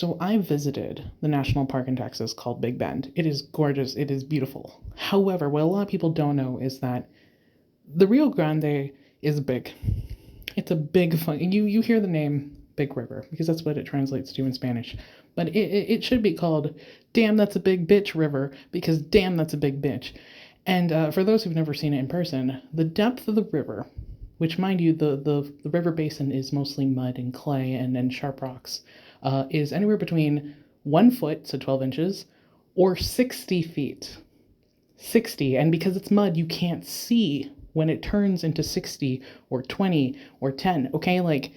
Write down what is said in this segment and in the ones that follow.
So I visited the national park in Texas called Big Bend. It is gorgeous. It is beautiful. However, what a lot of people don't know is that the Rio Grande is big. It's a big fun. You hear the name Big River because that's what it translates to in Spanish. But it should be called Damn That's a Big Bitch River because damn that's a big bitch. And for those who've never seen it in person, the depth of the river, which mind you, the river basin is mostly mud and clay and sharp rocks, is anywhere between 1 foot, so 12 inches, or 60 feet. 60, and because it's mud, you can't see when it turns into 60 or 20 or 10, okay? Like,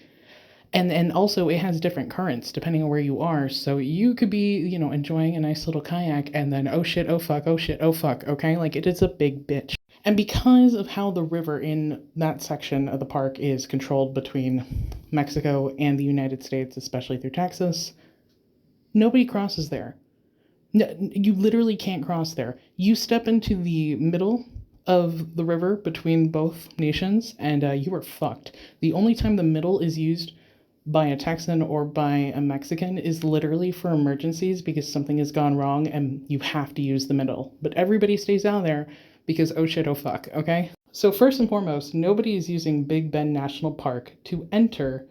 and also it has different currents depending on where you are, so you could be, enjoying a nice little kayak, and then, oh shit, oh fuck, oh shit, oh fuck, okay? Like, it is a big bitch. And because of how the river in that section of the park is controlled between Mexico and the United States, especially through Texas, nobody crosses there. No, you literally can't cross there. You step into the middle of the river between both nations, and you are fucked. The only time the middle is used by a Texan or by a Mexican is literally for emergencies because something has gone wrong and you have to use the middle. But everybody stays out there because oh shit, oh fuck, okay? So first and foremost, nobody is using Big Bend National Park to enter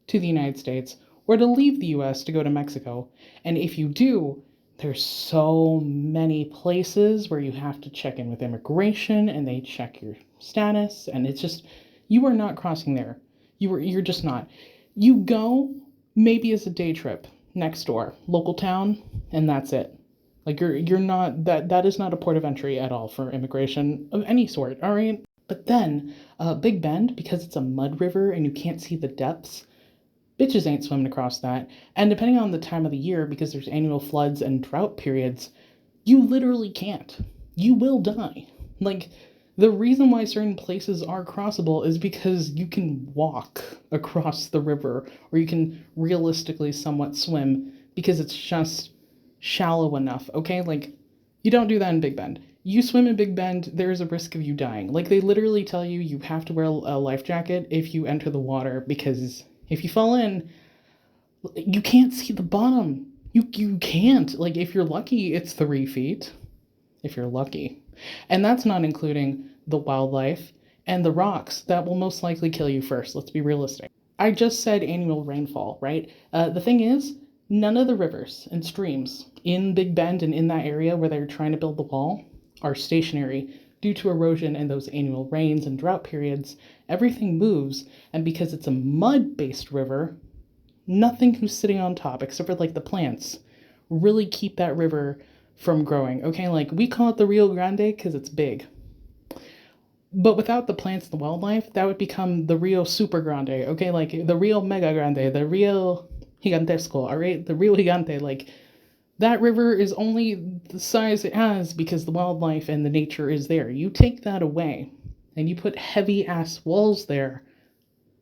to the United States or to leave the US to go to Mexico. And if you do, there's so many places where you have to check in with immigration and they check your status, and it's just, you are not crossing there. You're just not. You go maybe as a day trip next door, local town, and that's it. Like you're not, that is not a port of entry at all for immigration of any sort, all right? But then Big Bend, because it's a mud river and you can't see the depths, bitches ain't swimming across that. And depending on the time of the year, because there's annual floods and drought periods, you literally can't. You will die. Like, the reason why certain places are crossable is because you can walk across the river, or you can realistically somewhat swim, because it's just shallow enough, okay? Like, you don't do that in Big Bend. You swim in Big Bend, there's a risk of you dying. Like, they literally tell you you have to wear a life jacket if you enter the water, because if you fall in, you can't see the bottom. You can't. Like, if you're lucky, it's 3 feet. If you're lucky. And that's not including the wildlife and the rocks that will most likely kill you first. Let's be realistic. I just said annual rainfall, right? The thing is, none of the rivers and streams in Big Bend and in that area where they're trying to build the wall are stationary due to erosion and those annual rains and drought periods. Everything moves, and because it's a mud-based river, nothing who's sitting on top, except for like the plants, really keep that river from growing, okay? Like, we call it the Rio Grande because it's big. But without the plants and the wildlife, that would become the Rio Super Grande, okay? Like, the Rio Mega Grande, the Rio Gigantesco, all right? The Rio Gigante, like, that river is only the size it has because the wildlife and the nature is there. You take that away, and you put heavy-ass walls there,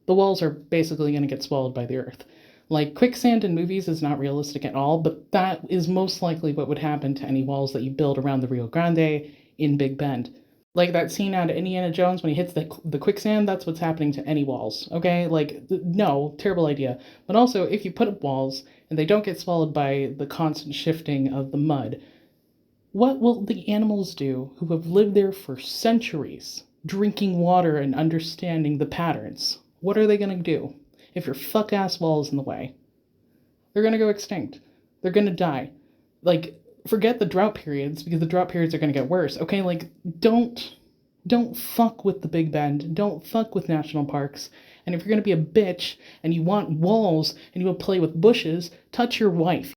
the walls are basically going to get swallowed by the earth. Like, quicksand in movies is not realistic at all, but that is most likely what would happen to any walls that you build around the Rio Grande in Big Bend. Like that scene out of Indiana Jones when he hits the quicksand, that's what's happening to any walls, okay? Like, no, terrible idea. But also, if you put up walls and they don't get swallowed by the constant shifting of the mud, what will the animals do who have lived there for centuries, drinking water and understanding the patterns? What are they going to do if your fuck-ass wall is in the way? They're going to go extinct. They're going to die. Like, forget the drought periods, because the drought periods are going to get worse, okay? Like, don't fuck with the Big Bend. Don't fuck with national parks. And if you're going to be a bitch and you want walls and you want to play with bushes, touch your wife.